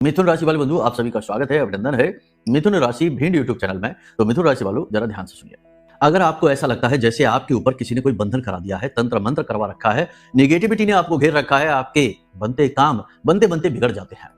मिथुन राशि वाले बंधु, आप सभी का स्वागत है, अभिनंदन है। मिथुन राशि भिंड यूट्यूब चैनल में। तो मिथुन राशि वालों, जरा ध्यान से सुनिए। अगर आपको ऐसा लगता है जैसे आपके ऊपर किसी ने कोई बंधन करा दिया है, तंत्र मंत्र करवा रखा है, नेगेटिविटी ने आपको घेर रखा है, आपके बनते काम बनते बनते बिगड़ जाते हैं,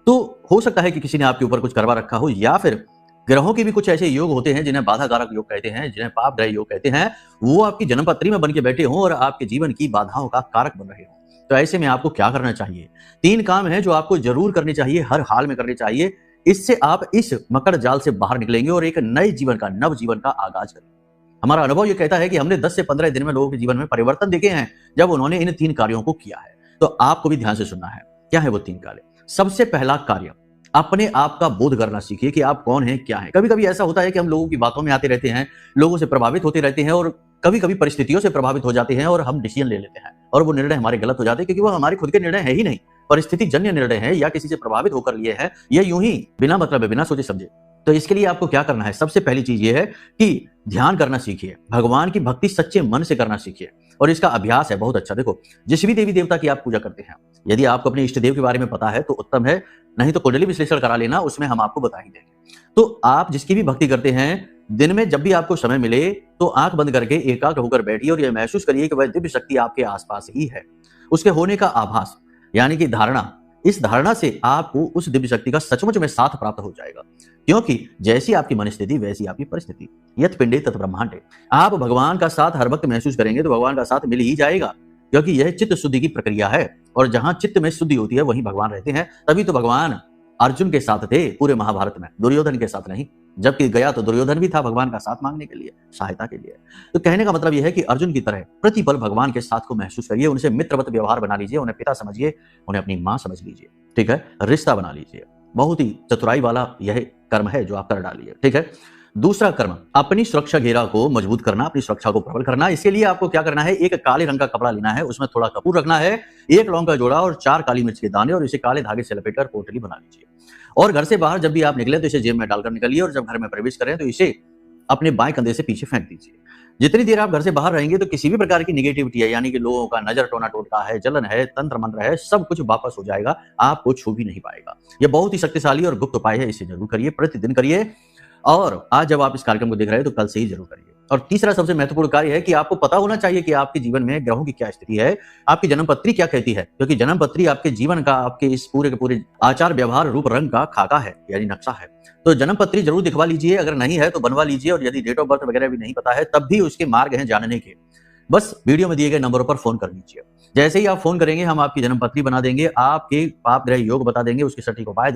तो हो सकता है कि किसी ने आपके ऊपर कुछ करवा रखा हो, या फिर ग्रहों के भी कुछ ऐसे योग होते हैं जिन्हें बाधा कारक योग कहते हैं, जिन्हें पाप ग्रह योग कहते हैं, वो आपकी जन्मपत्री में बन के बैठे हों और आपके जीवन की बाधाओं का कारक बन रहे हों। तो ऐसे में आपको क्या करना चाहिए? 3 काम हैं जो आपको जरूर करने चाहिए, हर हाल में करने चाहिए। इससे आप इस मकड़ जाल से बाहर निकलेंगे और एक नए जीवन का, नव जीवन का आगाज करेंगे। हमारा अनुभव ये कहता है कि हमने 10 से 15 दिन में लोगों के जीवन में परिवर्तन देखे हैं जब उन्होंने इन 3 कार्यों को किया है। तो आपको भी ध्यान से सुनना है। क्या है वो 3 कार्य? सबसे पहला कार्य, अपने आप का बोध करना सीखिए कि आप कौन हैं, क्या हैं। कभी-कभी ऐसा होता है कि हम लोगों की बातों में आते रहते हैं, लोगों से प्रभावित होते रहते हैं और कभी-कभी परिस्थितियों से प्रभावित हो जाते हैं और हम डिसीजन ले लेते हैं और वो निर्णय हमारे गलत हो जाते हैं, क्योंकि वो हमारे खुद के निर्णय है ही नहीं, परिस्थिति जन्य निर्णय है या किसी से प्रभावित होकर लिए हैं, या यूं ही बिना मतलब बिना सोचे समझे। तो इसके लिए आपको क्या करना है? सबसे पहली चीज ये है कि ध्यान करना सीखिए, भगवान की भक्ति सच्चे मन से करना सीखिए, और इसका अभ्यास है बहुत अच्छा। देखो, जिस भी देवी देवता की आप पूजा करते हैं, यदि आपको अपने इष्ट देव के बारे में पता है तो उत्तम है, नहीं तो कुंडली विश्लेषण करा लेना, उसमें हम आपको बता ही देंगे। तो आप जिसकी भी भक्ति करते हैं, दिन में जब भी आपको समय मिले तो आंख बंद करके एकाग्र होकर बैठिए और यह महसूस करिए कि वह दिव्य शक्ति आपके आसपास ही है। उसके होने का आभास, यानी कि धारणा, इस धारणा से आपको उस दिव्य शक्ति का सचमुच में साथ प्राप्त हो जाएगा, क्योंकि जैसी आपकी मनस्थिति वैसी आपकी परिस्थिति। यत पिंडे तत ब्रह्मांडे। आप भगवान का साथ हर वक्त महसूस करेंगे तो भगवान का साथ मिल ही जाएगा, क्योंकि यह चित्त शुद्धि की प्रक्रिया है, और जहां चित्त में शुद्धि होती है वहीं भगवान रहते हैं। तभी तो भगवान अर्जुन के साथ थे पूरे महाभारत में, दुर्योधन के साथ नहीं। जबकि गया तो दुर्योधन भी था भगवान का साथ मांगने के लिए, सहायता के लिए। तो कहने का मतलब यह है कि अर्जुन की तरह प्रतिपल भगवान के साथ को महसूस करिए, उनसे मित्रवत व्यवहार बना लीजिए, उन्हें पिता समझिए, उन्हें अपनी मां समझ लीजिए, ठीक है, रिश्ता बना लीजिए। बहुत ही चतुराई वाला यह कर्म है जो आप कर डालिए, ठीक है। दूसरा कर्म, अपनी सुरक्षा घेरा को मजबूत करना, अपनी सुरक्षा को प्रबल करना। इसके लिए आपको क्या करना है? एक काले रंग का कपड़ा लेना है, उसमें थोड़ा कपूर रखना है, 1 लौंग का जोड़ा और 4 काली मिर्च के दाने, और इसे काले धागे से लपेटकर पोटली बना लीजिए। और घर से बाहर जब भी आप निकले तो इसे जेब में डालकर निकलिए, और जब घर में प्रवेश करें तो इसे अपने बाएं कंधे से पीछे फेंक दीजिए। जितनी देर आप घर से बाहर रहेंगे तो किसी भी प्रकार की निगेटिविटी है, यानी कि लोगों का नजर टोना टोटका है, जलन है, तंत्र मंत्र है, सब कुछ वापस हो जाएगा, आपको छू भी नहीं पाएगा। यह बहुत ही शक्तिशाली और गुप्त उपाय है, इसे जरूर करिए, प्रतिदिन करिए। और आज जब आप इस कार्यक्रम को देख रहे हैं तो कल से ही जरूर करिए। और तीसरा सबसे महत्वपूर्ण कार्य है कि आपको पता होना चाहिए कि आपके जीवन में ग्रहों की क्या स्थिति है, आपकी जन्मपत्री क्या कहती है, क्योंकि जन्मपत्री आपके जीवन का, आपके इस पूरे के पूरे आचार व्यवहार रूप रंग का खाका है, यानी नक्शा है। तो जन्मपत्री जरूर दिखवा लीजिए, अगर नहीं है तो बनवा लीजिए, और यदि डेट ऑफ बर्थ वगैरह भी नहीं पता है तब भी उसके मार्ग हैं जानने के। बस वीडियो में दिए गए नंबरों पर फोन कर लीजिए। जैसे ही आप फोन करेंगे हम आपकी जन्मपत्री बना देंगे, आपके पाप ग्रह योग बता देंगे, उसके सटीक उपाय